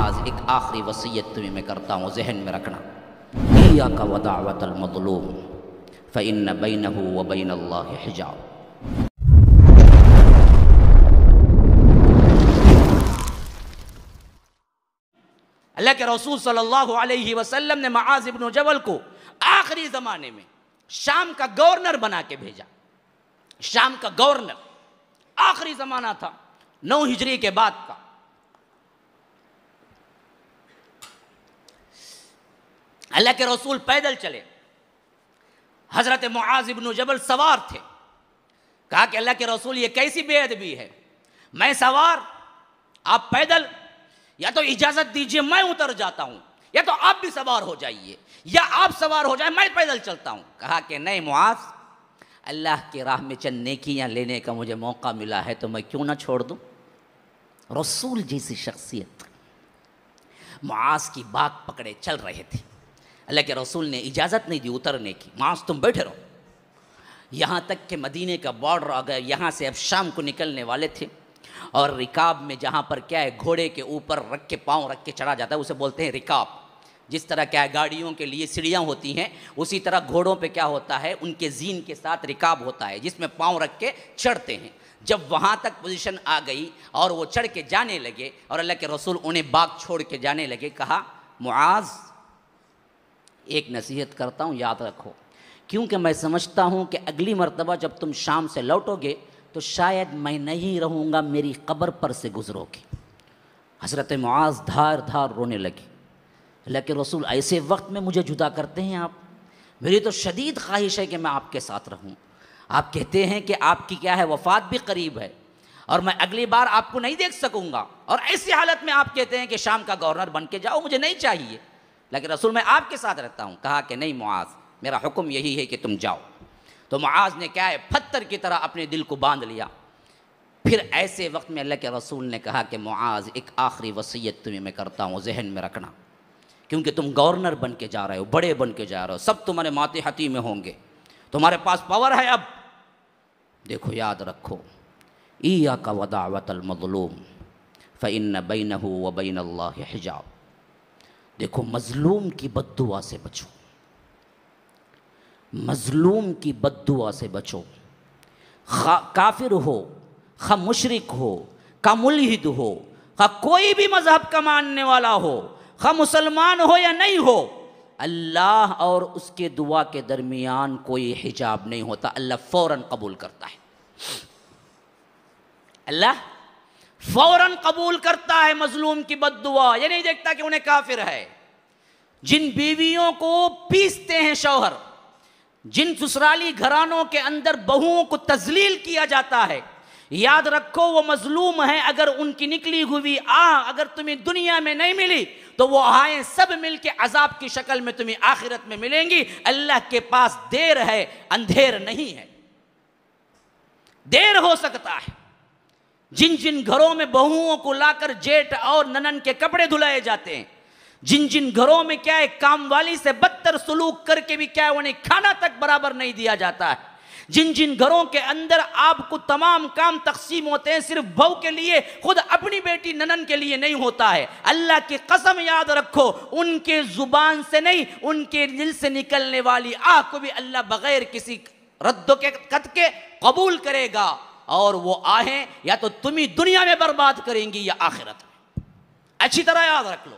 मुआज़, एक आखिरी वसीयत तुम्हें मैं करता हूँ, जहन में रखना। इय्याका व दाअवतल मज़लूम फ़इन्न बैनहु व बैनल्लाहि हिजाब। अल्लाह के रसूल सल्लल्लाहु अलैहि वसल्लम ने मुआज़ इब्न जबल को आखिरी ज़माने में शाम का गवर्नर बना के भेजा। शाम का गवर्नर, आखिरी ज़माना था 9 हिजरी के बाद का। अल्लाह के रसूल पैदल चले, हज़रत मुआज़ इब्न जबल सवार थे। कहा कि अल्लाह के रसूल ये कैसी बेअदबी है, मैं सवार आप पैदल, या तो इजाज़त दीजिए मैं उतर जाता हूँ, या तो आप भी सवार हो जाइए, या आप सवार हो जाए मैं पैदल चलता हूँ। कहा कि नहीं मुआज़, अल्लाह की राह में चंद नेकियां लेने का मुझे मौका मिला है तो मैं क्यों ना छोड़ दूँ। रसूल जैसी शख्सियत मुआज़ की बात पकड़े चल रहे थे। अल्लाह के रसूल ने इजाज़त नहीं दी उतरने की, मुआज़ तुम बैठे रहो। यहाँ तक कि मदीने का बॉर्डर आ गया, यहाँ से अब शाम को निकलने वाले थे। और रिकाब में जहाँ पर क्या है, घोड़े के ऊपर रख के पाँव रख के चढ़ा जाता है, उसे बोलते हैं रिकाब। जिस तरह क्या है गाड़ियों के लिए सीढ़ियाँ होती हैं, उसी तरह घोड़ों पे क्या होता है, उनके जीन के साथ रिकाब होता है जिसमें पाँव रख के चढ़ते हैं। जब वहाँ तक पोजीशन आ गई और वो चढ़ के जाने लगे और अल्लाह के रसूल उन्हें बाग छोड़ के जाने लगे, कहा मुआज़ एक नसीहत करता हूँ याद रखो, क्योंकि मैं समझता हूँ कि अगली मर्तबा जब तुम शाम से लौटोगे तो शायद मैं नहीं रहूँगा, मेरी कब्र पर से गुजरोगे। हज़रत मुआज़ धार धार रोने लगे। अल्लाह के रसूल ऐसे वक्त में मुझे जुदा करते हैं आप, मेरी तो शदीद ख्वाहिश है कि मैं आपके साथ रहूँ। आप कहते हैं कि आपकी क्या है वफ़ात भी करीब है और मैं अगली बार आपको नहीं देख सकूँगा, और ऐसी हालत में आप कहते हैं कि शाम का गवर्नर बन के जाओ, मुझे नहीं चाहिए। लेकिन रसूल मैं आपके साथ रहता हूँ। कहा कि नहीं मुआज़, मेरा हुक्म यही है कि तुम जाओ। तो मुआज़ ने क्या है पत्थर की तरह अपने दिल को बांध लिया। फिर ऐसे वक्त में अल्लाह के रसूल ने कहा कि मुआज़ एक आखिरी वसीयत तुम्हें मैं करता हूँ, जहन में रखना, क्योंकि तुम गवर्नर बन के जा रहे हो, बड़े बन के जा रहे हो, सब तुम्हारे माते हती में होंगे, तुम्हारे पास पावर है। अब देखो याद रखो, इय्याका व दाअवतल मज़लूम फ़इन्न बैनहु व बैनल्लाहि हिजाब। देखो मज़लूम की बद्दुआ से बचो, मज़लूम की बद्दुआ से बचो। खा काफिर हो, खा मुशरिक हो, खा मुल्हिद हो, खा कोई भी मज़हब का मानने वाला हो, खा मुसलमान हो या नहीं हो, अल्लाह और उसके दुआ के दरमियान कोई हिजाब नहीं होता। अल्लाह फ़ौरन कबूल करता है, अल्लाह फ़ौरन कबूल करता है मज़लूम की बद्दुआ। ये नहीं देखता कि उन्हें काफिर है। जिन बीवियों को पीसते हैं शौहर, जिन ससुराली घरानों के अंदर बहुओं को तजलील किया जाता है, याद रखो वो मजलूम है। अगर उनकी निकली हुई अगर तुम्हें दुनिया में नहीं मिली तो वो आए सब मिलके अजाब की शक्ल में तुम्हें आखिरत में मिलेंगी। अल्लाह के पास देर है, अंधेर नहीं है। देर हो सकता है। जिन जिन घरों में बहुओं को लाकर जेठ और ननन के कपड़े धुलाए जाते हैं, जिन जिन घरों में क्या है कामवाली से बदतर सलूक करके भी क्या है उन्हें खाना तक बराबर नहीं दिया जाता है, जिन जिन घरों के अंदर आपको तमाम काम तकसीम होते हैं सिर्फ बहू के लिए, खुद अपनी बेटी ननन के लिए नहीं होता है, अल्लाह की कसम याद रखो उनके जुबान से नहीं, उनके दिल से निकलने वाली आह को भी अल्लाह बगैर किसी रद्दो के कत के कबूल करेगा। और वो आहें या तो तुम्हें दुनिया में बर्बाद करेंगी या आखिरत में। अच्छी तरह याद रख लो।